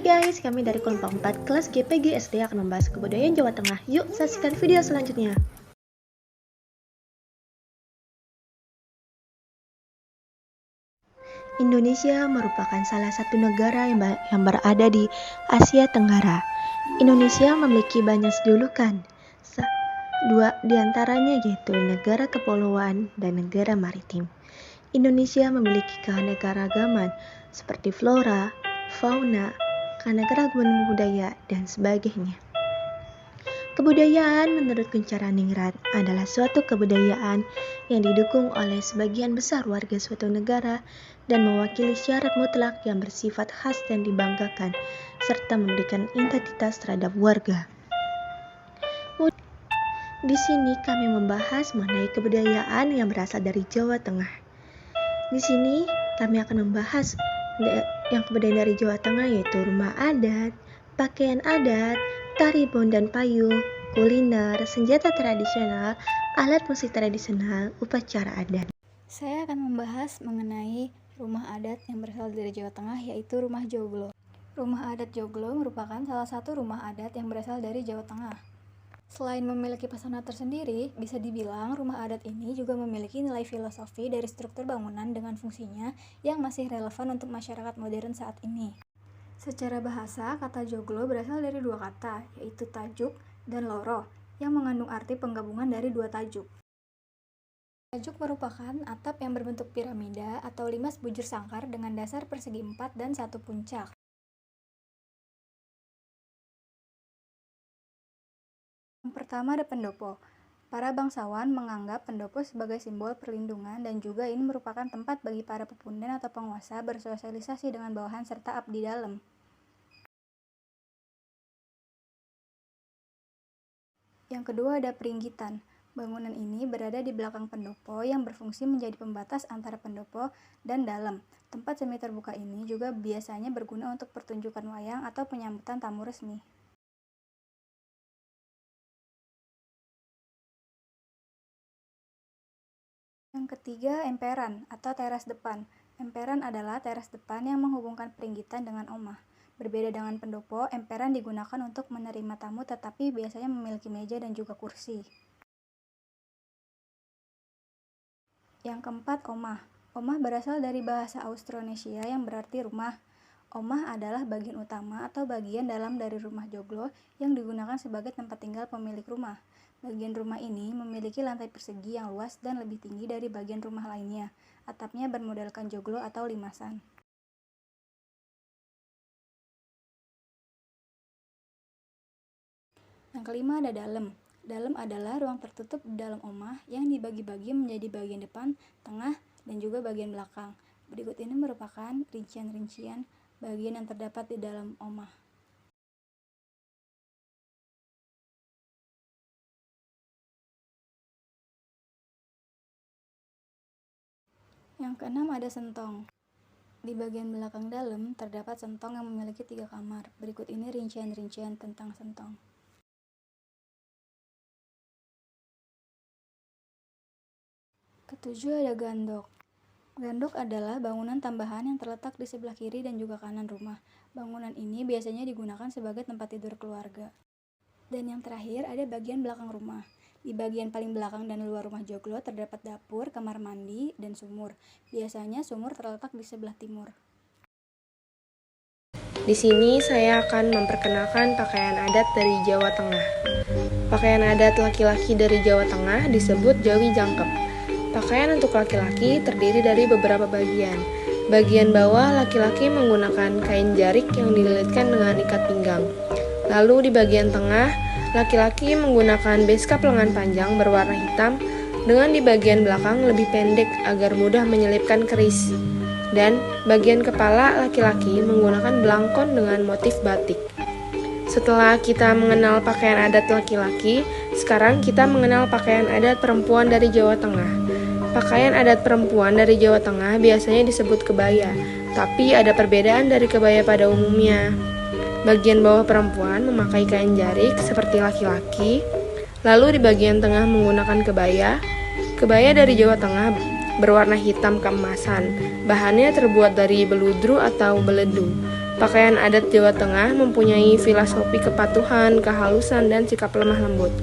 guys, kami dari kelompok 4 kelas GPG SD akan membahas kebudayaan Jawa Tengah. Yuk, saksikan video selanjutnya. Indonesia merupakan salah satu negara yang berada di Asia Tenggara. Indonesia memiliki banyak julukan. Dua diantaranya yaitu negara kepulauan dan negara maritim. Indonesia memiliki keanekaragaman seperti flora, fauna, keanekaragaman budaya, dan sebagainya. Kebudayaan menurut Kuncharaningrat adalah suatu kebudayaan yang didukung oleh sebagian besar warga suatu negara dan mewakili syarat mutlak yang bersifat khas dan dibanggakan, serta memberikan identitas terhadap warga. Di sini kami membahas mengenai kebudayaan yang berasal dari Jawa Tengah. Di sini kami akan membahas yang kebudayaan dari Jawa Tengah yaitu rumah adat, pakaian adat, tari bondan payung, kuliner, senjata tradisional, alat musik tradisional, upacara adat. Saya akan membahas mengenai rumah adat yang berasal dari Jawa Tengah yaitu rumah joglo. Rumah adat joglo merupakan salah satu rumah adat yang berasal dari Jawa Tengah. Selain memiliki pesona tersendiri, bisa dibilang rumah adat ini juga memiliki nilai filosofi dari struktur bangunan dengan fungsinya yang masih relevan untuk masyarakat modern saat ini. Secara bahasa, kata joglo berasal dari dua kata, yaitu tajuk dan loro, yang mengandung arti penggabungan dari dua tajuk. Tajuk merupakan atap yang berbentuk piramida atau limas bujur sangkar dengan dasar persegi 4 dan satu puncak. Yang pertama ada pendopo. Para bangsawan menganggap pendopo sebagai simbol perlindungan dan juga ini merupakan tempat bagi para pepundan atau penguasa bersosialisasi dengan bawahan serta abdi dalam. Yang kedua ada peringgitan. Bangunan ini berada di belakang pendopo yang berfungsi menjadi pembatas antara pendopo dan dalam. Tempat semi terbuka ini juga biasanya berguna untuk pertunjukan wayang atau penyambutan tamu resmi. Yang ketiga, emperan atau teras depan. Emperan adalah teras depan yang menghubungkan peringgitan dengan omah. Berbeda dengan pendopo, emperan digunakan untuk menerima tamu tetapi biasanya memiliki meja dan juga kursi. Yang keempat, omah. Omah berasal dari bahasa Austronesia yang berarti rumah. Omah adalah bagian utama atau bagian dalam dari rumah joglo yang digunakan sebagai tempat tinggal pemilik rumah. Bagian rumah ini memiliki lantai persegi yang luas dan lebih tinggi dari bagian rumah lainnya. Atapnya bermodelkan joglo atau limasan. Yang kelima ada dalem. Dalem adalah ruang tertutup di dalam omah yang dibagi-bagi menjadi bagian depan, tengah, dan juga bagian belakang. Berikut ini merupakan rincian-rincian bagian yang terdapat di dalam omah. Yang keenam ada sentong. Di bagian belakang dalem terdapat sentong yang memiliki 3 kamar. Berikut ini rincian-rincian tentang sentong. Ketujuh ada gandok. Gandok adalah bangunan tambahan yang terletak di sebelah kiri dan juga kanan rumah. Bangunan ini biasanya digunakan sebagai tempat tidur keluarga. Dan yang terakhir ada bagian belakang rumah. Di bagian paling belakang dan luar rumah joglo terdapat dapur, kamar mandi, dan sumur. Biasanya sumur terletak di sebelah timur. Di sini saya akan memperkenalkan pakaian adat dari Jawa Tengah. Pakaian adat laki-laki dari Jawa Tengah disebut Jawi Jangkep. Pakaian untuk laki-laki terdiri dari beberapa bagian. Bagian bawah laki-laki menggunakan kain jarik yang dililitkan dengan ikat pinggang. Lalu di bagian tengah, laki-laki menggunakan beskap lengan panjang berwarna hitam dengan di bagian belakang lebih pendek agar mudah menyelipkan keris. Dan bagian kepala laki-laki menggunakan belangkon dengan motif batik. Setelah kita mengenal pakaian adat laki-laki, sekarang kita mengenal pakaian adat perempuan dari Jawa Tengah. Pakaian adat perempuan dari Jawa Tengah biasanya disebut kebaya, tapi ada perbedaan dari kebaya pada umumnya. Bagian bawah perempuan memakai kain jarik seperti laki-laki, lalu di bagian tengah menggunakan kebaya. Kebaya dari Jawa Tengah berwarna hitam keemasan, bahannya terbuat dari beludru atau beledung. Pakaian adat Jawa Tengah mempunyai filosofi kepatuhan, kehalusan, dan sikap lemah lembut.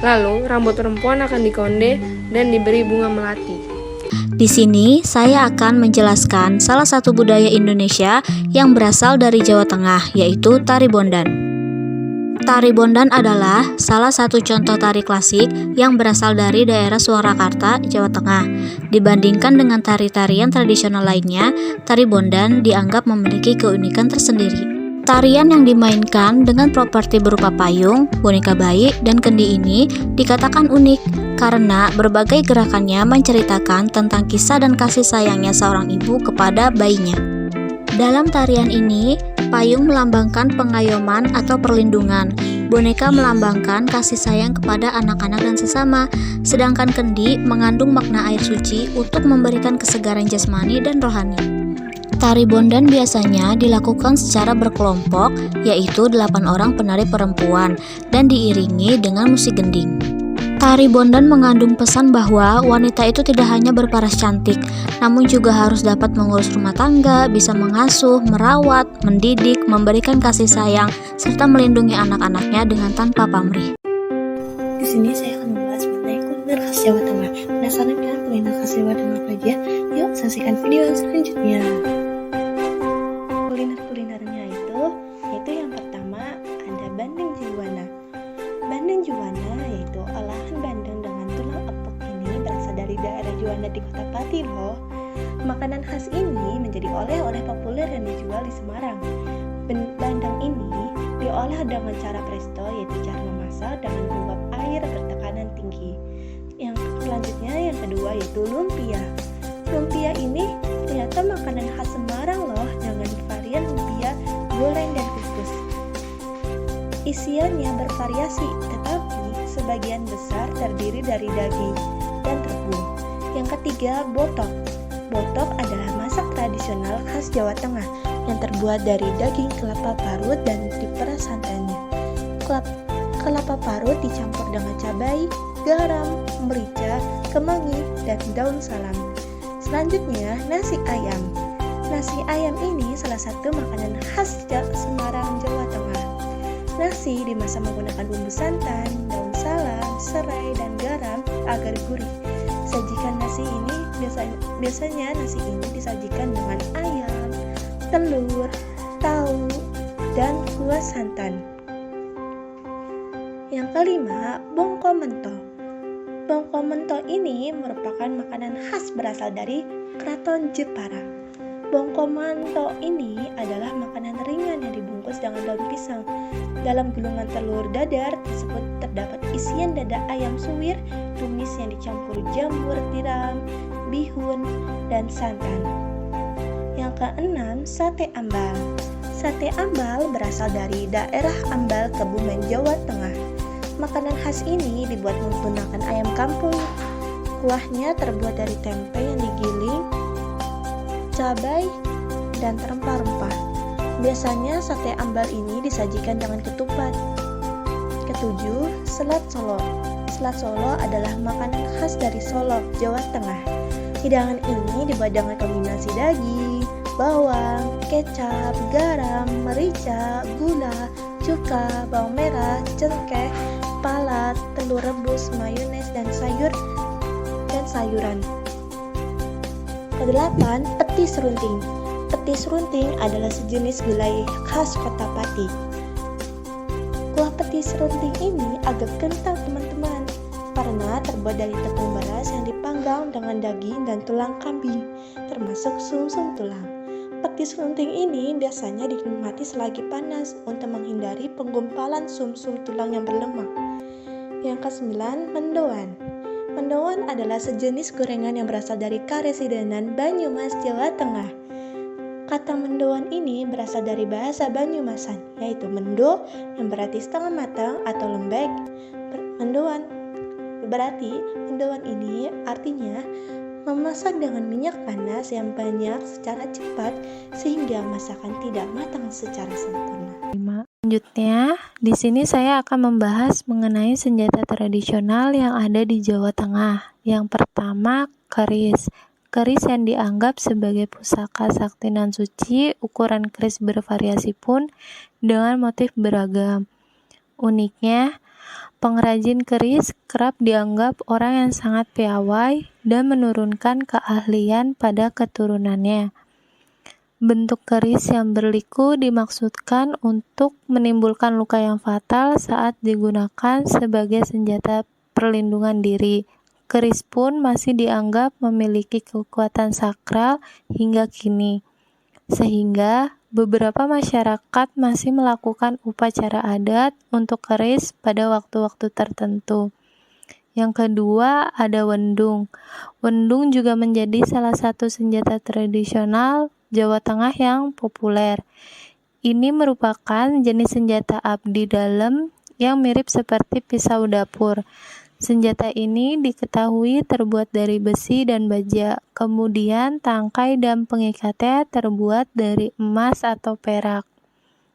Lalu, rambut perempuan akan dikonde dan diberi bunga melati. Di sini saya akan menjelaskan salah satu budaya Indonesia yang berasal dari Jawa Tengah, yaitu tari bondan. Tari bondan adalah salah satu contoh tari klasik yang berasal dari daerah Surakarta, Jawa Tengah. Dibandingkan dengan tari-tarian tradisional lainnya, tari bondan dianggap memiliki keunikan tersendiri. Tarian yang dimainkan dengan properti berupa payung, boneka bayi, dan kendi ini dikatakan unik karena berbagai gerakannya menceritakan tentang kisah dan kasih sayangnya seorang ibu kepada bayinya. Dalam tarian ini, payung melambangkan pengayoman atau perlindungan, boneka melambangkan kasih sayang kepada anak-anak dan sesama, sedangkan kendi mengandung makna air suci untuk memberikan kesegaran jasmani dan rohani. Tari bondan biasanya dilakukan secara berkelompok, yaitu 8 orang penari perempuan, dan diiringi dengan musik gending. Tari bondan mengandung pesan bahwa wanita itu tidak hanya berparas cantik, namun juga harus dapat mengurus rumah tangga, bisa mengasuh, merawat, mendidik, memberikan kasih sayang, serta melindungi anak-anaknya dengan tanpa pamrih. Di sini saya akan membahas mengenai kuliner khas Jawa Tengah. Penasaran kan kuliner khas Jawa Tengah apa aja? Yuk saksikan video selanjutnya. Kuliner-kulinernya yaitu yang pertama ada bandeng Juwana. Bandeng Juwana yaitu olahan bandeng dengan tulang epok ini berasal dari daerah Juwana di Kota Pati loh. Makanan khas ini menjadi oleh-oleh populer yang dijual di Semarang. Bandeng ini diolah dengan cara presto, yaitu cara memasak dengan menguap air bertekanan tinggi. Yang selanjutnya yang kedua yaitu lumpia. Lumpia ini ternyata makanan khas Semarang loh, dengan varian lumpia goreng dan kukus. Isiannya bervariasi, tetapi sebagian besar terdiri dari daging dan tepung. Yang ketiga, botok. Botok adalah masak tradisional khas Jawa Tengah yang terbuat dari daging kelapa parut dan diperas santannya. Kelapa parut dicampur dengan cabai, garam, merica, kemangi, dan daun salam. Selanjutnya, nasi ayam. Nasi ayam ini salah satu makanan khas Semarang, Jawa Tengah. Nasi dimasak menggunakan bumbu santan, daun salam, serai, dan garam agar gurih. Sajikan nasi ini biasanya nasi ini disajikan dengan ayam, telur, tahu, dan kuah santan. Yang kelima, bongko mento. Bongko mento ini merupakan makanan khas berasal dari Keraton Jepara. Bongko mento ini adalah makanan ringan yang dibungkus dengan daun pisang. Dalam gulungan telur dadar tersebut terdapat isian dada ayam suwir, tumis yang dicampur jamur tiram, bihun, dan santan. Yang keenam, sate ambal. Sate ambal berasal dari daerah Ambal, Kebumen, Jawa Tengah. Makanan khas ini dibuat menggunakan ayam kampung. Kuahnya terbuat dari tempe yang digiling, cabai, dan rempah-rempah. Biasanya sate ambal ini disajikan dengan ketupat. Ketujuh, selat Solo. Selat Solo adalah makanan khas dari Solo, Jawa Tengah. Hidangan ini dibuat dengan kombinasi daging, bawang, kecap, garam, merica, gula, cuka, bawang merah, cengkeh, palat, telur rebus, mayones, dan sayuran. Kedelapan, peti serunting. Peti serunting adalah sejenis gulai khas Kota Pati. Kuah peti serunting ini agak kental teman-teman, karena terbuat dari tepung beras yang dipanggang dengan daging dan tulang kambing, termasuk sumsum tulang. Peti serunting ini biasanya dinikmati selagi panas untuk menghindari penggumpalan sumsum tulang yang berlemak. Yang kesembilan, mendoan. Mendoan adalah sejenis gorengan yang berasal dari Karesidenan, Banyumas, Jawa Tengah. Kata mendoan ini berasal dari bahasa Banyumasan, yaitu mendo yang berarti setengah matang atau lembek. Mendoan ini artinya memasak dengan minyak panas yang banyak secara cepat sehingga masakan tidak matang secara sempurna. Selanjutnya, di sini saya akan membahas mengenai senjata tradisional yang ada di Jawa Tengah. Yang pertama, keris. Keris yang dianggap sebagai pusaka sakti nan suci, ukuran keris bervariasi pun dengan motif beragam. Uniknya, pengrajin keris kerap dianggap orang yang sangat piawai dan menurunkan keahlian pada keturunannya. Bentuk keris yang berliku dimaksudkan untuk menimbulkan luka yang fatal saat digunakan sebagai senjata perlindungan diri. Keris pun masih dianggap memiliki kekuatan sakral hingga kini, sehingga beberapa masyarakat masih melakukan upacara adat untuk keris pada waktu-waktu tertentu. Yang kedua, ada wendung. Wendung juga menjadi salah satu senjata tradisional Jawa Tengah yang populer. Ini merupakan jenis senjata abdi dalam yang mirip seperti pisau dapur. Senjata ini diketahui terbuat dari besi dan baja, kemudian tangkai dan pengikatnya terbuat dari emas atau perak.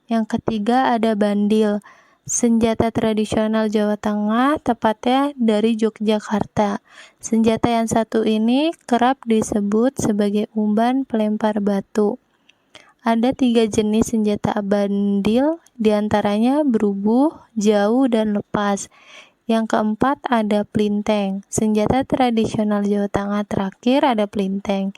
Yang ketiga ada bandil, senjata tradisional Jawa Tengah, tepatnya dari Yogyakarta. Senjata yang satu ini kerap disebut sebagai umban pelempar batu. Ada 3 jenis senjata bandil, diantaranya berubuh, jauh, dan lepas. Yang keempat ada plinteng. Senjata tradisional Jawa Tengah terakhir ada plinteng.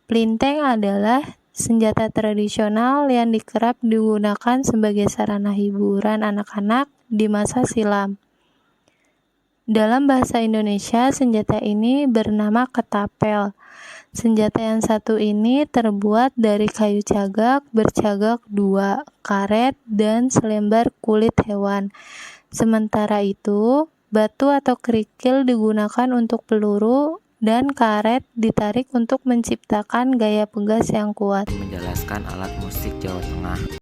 Plinteng adalah senjata tradisional yang kerap digunakan sebagai sarana hiburan anak-anak di masa silam. Dalam bahasa Indonesia, senjata ini bernama ketapel. Senjata yang satu ini terbuat dari kayu cagak bercagak 2, karet, dan selembar kulit hewan. Sementara itu, batu atau kerikil digunakan untuk peluru dan karet ditarik untuk menciptakan gaya pegas yang kuat. Menjelaskan alat musik Jawa Tengah.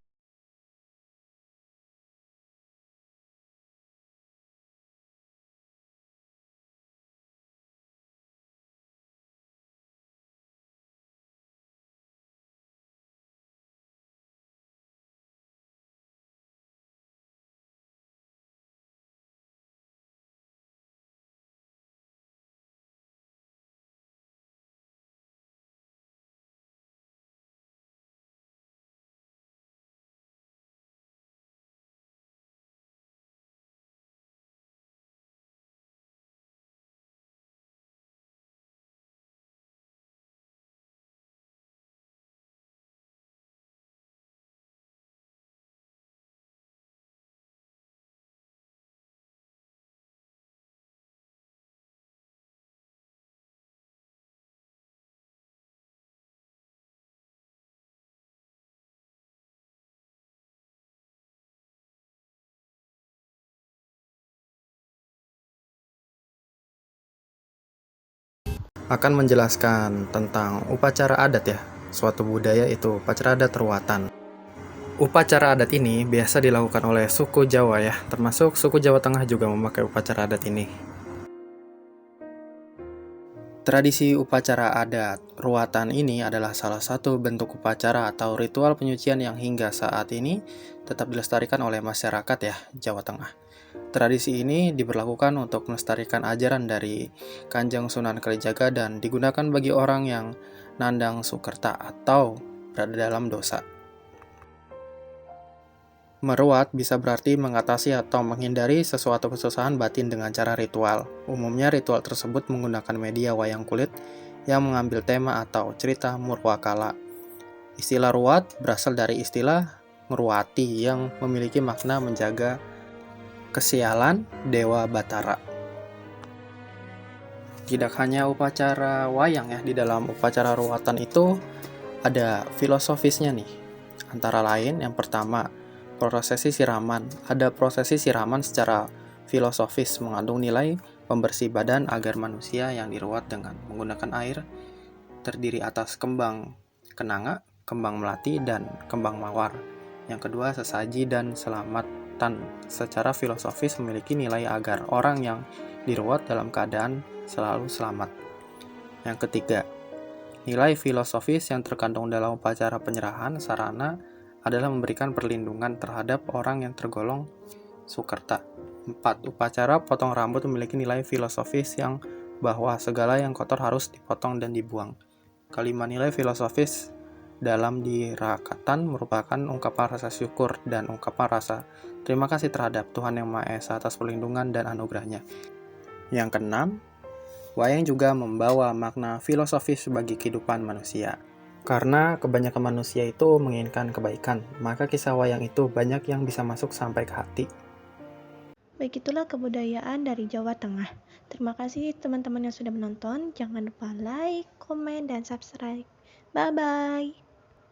Akan menjelaskan tentang upacara adat ya, suatu budaya itu upacara adat ruatan. Upacara adat ini biasa dilakukan oleh suku Jawa ya, termasuk suku Jawa Tengah juga memakai upacara adat ini. Tradisi upacara adat ruatan ini adalah salah satu bentuk upacara atau ritual penyucian yang hingga saat ini tetap dilestarikan oleh masyarakat ya, Jawa Tengah. Tradisi ini diberlakukan untuk melestarikan ajaran dari Kanjeng Sunan Kalijaga dan digunakan bagi orang yang nandang sukerta atau berada dalam dosa. Meruat bisa berarti mengatasi atau menghindari sesuatu kesusahan batin dengan cara ritual. Umumnya ritual tersebut menggunakan media wayang kulit yang mengambil tema atau cerita murwakala. Istilah ruat berasal dari istilah ngruati yang memiliki makna menjaga kesialan Dewa Batara. Tidak hanya upacara wayang ya, di dalam upacara ruatan itu ada filosofisnya nih. Antara lain yang pertama, prosesi siraman. Ada prosesi siraman secara filosofis mengandung nilai pembersih badan agar manusia yang diruat dengan menggunakan air terdiri atas kembang kenanga, kembang melati, dan kembang mawar. Yang kedua, sesaji dan selamatan secara filosofis memiliki nilai agar orang yang diruat dalam keadaan selalu selamat. Yang ketiga, nilai filosofis yang terkandung dalam upacara penyerahan sarana adalah memberikan perlindungan terhadap orang yang tergolong sukerta. 4. Upacara potong rambut memiliki nilai filosofis yang bahwa segala yang kotor harus dipotong dan dibuang. Kelima nilai filosofis dalam dirakatan merupakan ungkapan rasa syukur dan ungkapan rasa terima kasih terhadap Tuhan Yang Maha Esa atas perlindungan dan anugerahnya. Yang keenam, wayang juga membawa makna filosofis bagi kehidupan manusia. Karena kebanyakan manusia itu menginginkan kebaikan, maka kisah wayang itu banyak yang bisa masuk sampai ke hati. Begitulah kebudayaan dari Jawa Tengah. Terima kasih teman-teman yang sudah menonton. Jangan lupa like, komen, dan subscribe. Bye-bye.